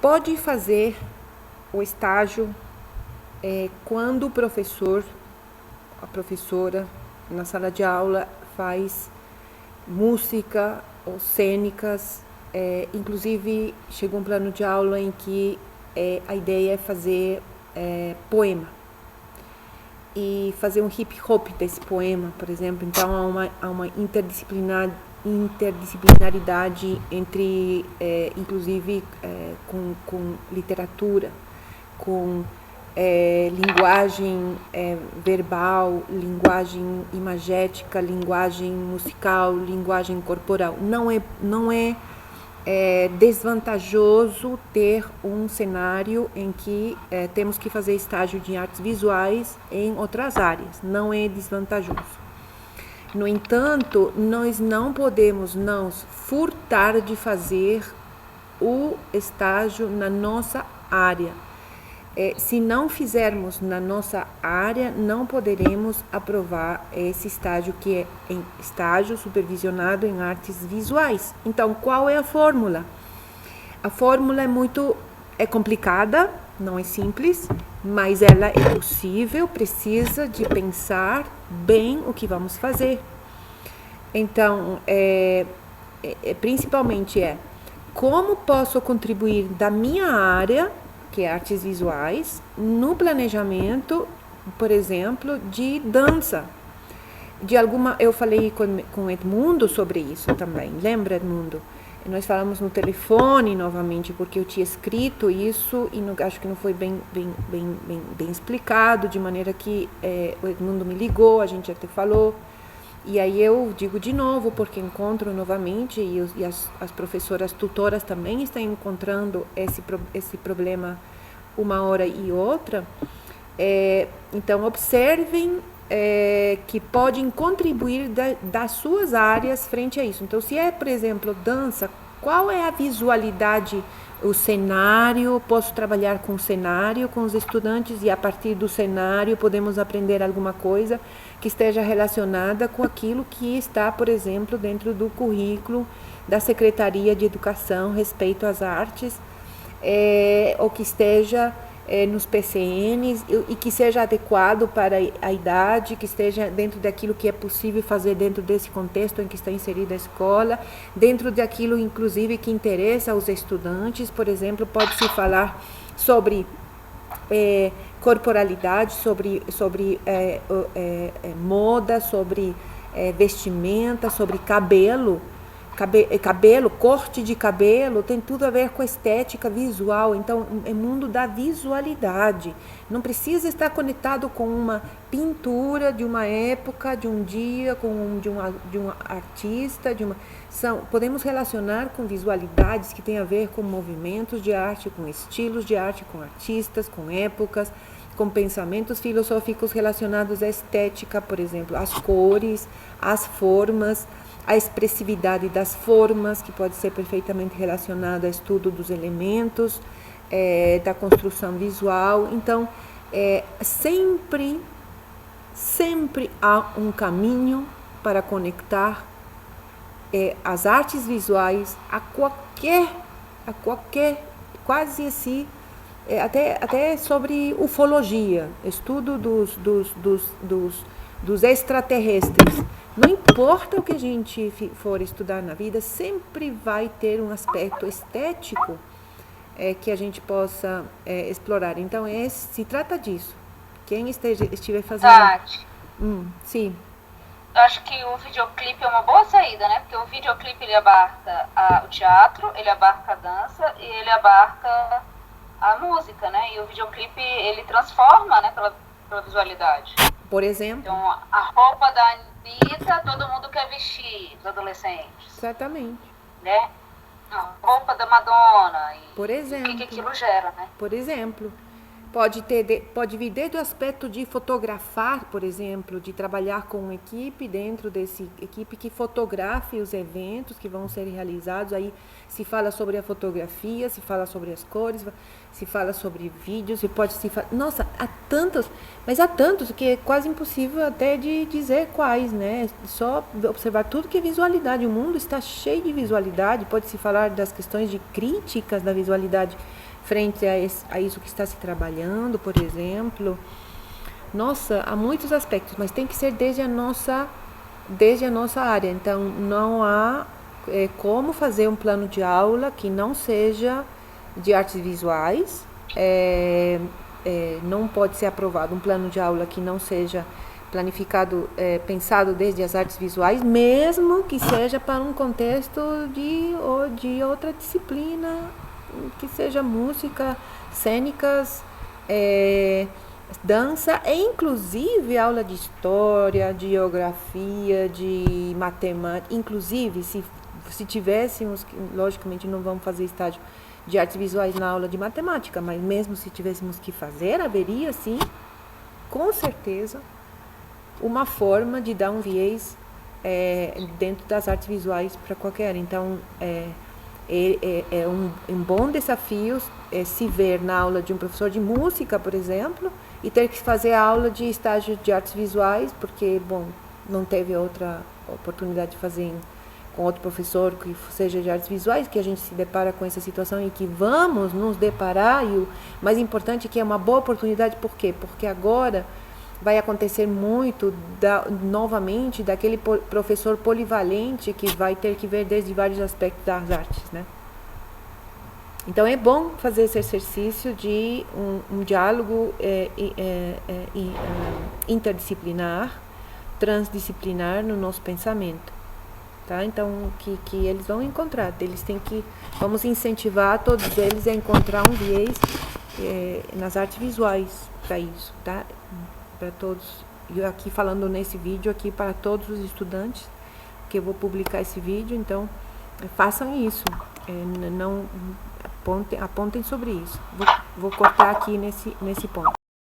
Pode fazer o estágio quando o professor, a professora, na sala de aula faz música ou cênicas. Inclusive, chegou um plano de aula em que a ideia é fazer poema e fazer um hip hop desse poema, por exemplo. Então há uma interdisciplinaridade entre, inclusive, com literatura, com linguagem verbal, linguagem imagética, linguagem musical, linguagem corporal. Não é desvantajoso ter um cenário em que temos que fazer estágio de artes visuais em outras áreas. Não é desvantajoso. No entanto, nós não podemos nos furtar de fazer o estágio na nossa área. Se não fizermos na nossa área, não poderemos aprovar esse estágio, que é em estágio supervisionado em artes visuais. Então, qual é a fórmula? A fórmula é complicada, não é simples, mas ela é possível, precisa de pensar bem o que vamos fazer. Então, principalmente como posso contribuir da minha área, que é artes visuais, no planejamento, por exemplo, de dança. Eu falei com Edmundo sobre isso também. Lembra, Edmundo? Nós falamos no telefone novamente, porque eu tinha escrito isso e acho que não foi bem explicado, de maneira que o Edmundo me ligou, a gente até falou. E aí eu digo de novo, porque encontro novamente, e as professoras tutoras também estão encontrando esse problema uma hora e outra. Então, observem que podem contribuir das suas áreas frente a isso. Então, se por exemplo, dança, qual é a visualidade, o cenário? Posso trabalhar com o cenário, com os estudantes, e a partir do cenário podemos aprender alguma coisa que esteja relacionada com aquilo que está, por exemplo, dentro do currículo da Secretaria de Educação respeito às artes, ou que esteja nos PCNs e que seja adequado para a idade, que esteja dentro daquilo que é possível fazer dentro desse contexto em que está inserida a escola, dentro daquilo, inclusive, que interessa aos estudantes. Por exemplo, pode-se falar sobre corporalidade, sobre moda, sobre vestimenta, sobre cabelo, corte de cabelo, tem tudo a ver com estética visual. Então, é mundo da visualidade. Não precisa estar conectado com uma pintura de uma época, de um dia, de um artista, podemos relacionar com visualidades que têm a ver com movimentos de arte, com estilos de arte, com artistas, com épocas, com pensamentos filosóficos relacionados à estética, por exemplo, às cores, às formas, a expressividade das formas, que pode ser perfeitamente relacionada ao estudo dos elementos, da construção visual. Então, sempre há um caminho para conectar as artes visuais a qualquer, quase assim, até sobre ufologia, estudo dos extraterrestres. Não importa o que a gente for estudar na vida, sempre vai ter um aspecto estético que a gente possa explorar. Então, se trata disso. Quem estiver fazendo... Tati, sim. eu acho que o videoclipe é uma boa saída, né? Porque o videoclipe, ele abarca o teatro, ele abarca a dança e ele abarca a música, né? E o videoclipe, ele transforma, né, pela visualidade. Por exemplo. Então, a roupa da Anitta, todo mundo quer vestir, os adolescentes. Exatamente. Né? A roupa da Madonna. Por exemplo. O que aquilo gera, né? Por exemplo. Pode vir desde o aspecto de fotografar, por exemplo, de trabalhar com uma equipe, dentro desse equipe que fotografe os eventos que vão ser realizados. Aí se fala sobre a fotografia, se fala sobre as cores, se fala sobre vídeos, nossa, há tantos que é quase impossível até de dizer quais, né? Só observar tudo que é visualidade. O mundo está cheio de visualidade. Pode-se falar das questões de críticas da visualidade frente a isso que está se trabalhando, por exemplo. Nossa, há muitos aspectos, mas tem que ser desde a nossa área. Então, não há como fazer um plano de aula que não seja de artes visuais. Não pode ser aprovado um plano de aula que não seja planificado, pensado desde as artes visuais, mesmo que seja para um contexto de outra disciplina, que seja música, cênicas, dança, e inclusive aula de história, de geografia, de matemática. Inclusive, se tivéssemos, logicamente não vamos fazer estágio de artes visuais na aula de matemática, mas mesmo se tivéssemos que fazer, haveria sim, com certeza, uma forma de dar um viés dentro das artes visuais para qualquer. Então, um bom desafio se ver na aula de um professor de música, por exemplo, e ter que fazer a aula de estágio de artes visuais, porque, bom, não teve outra oportunidade de fazer com outro professor que seja de artes visuais, que a gente se depara com essa situação e que vamos nos deparar, e o mais importante é que é uma boa oportunidade. Por quê? Porque agora vai acontecer muito novamente daquele professor polivalente que vai ter que ver desde vários aspectos das artes, né? Então é bom fazer esse exercício de um diálogo interdisciplinar, transdisciplinar no nosso pensamento, tá? Então que eles vão encontrar, vamos incentivar todos eles a encontrar um viés nas artes visuais para isso, tá? Para todos, eu aqui falando nesse vídeo aqui para todos os estudantes, que eu vou publicar esse vídeo, então façam isso, não apontem sobre isso. Vou cortar aqui nesse ponto.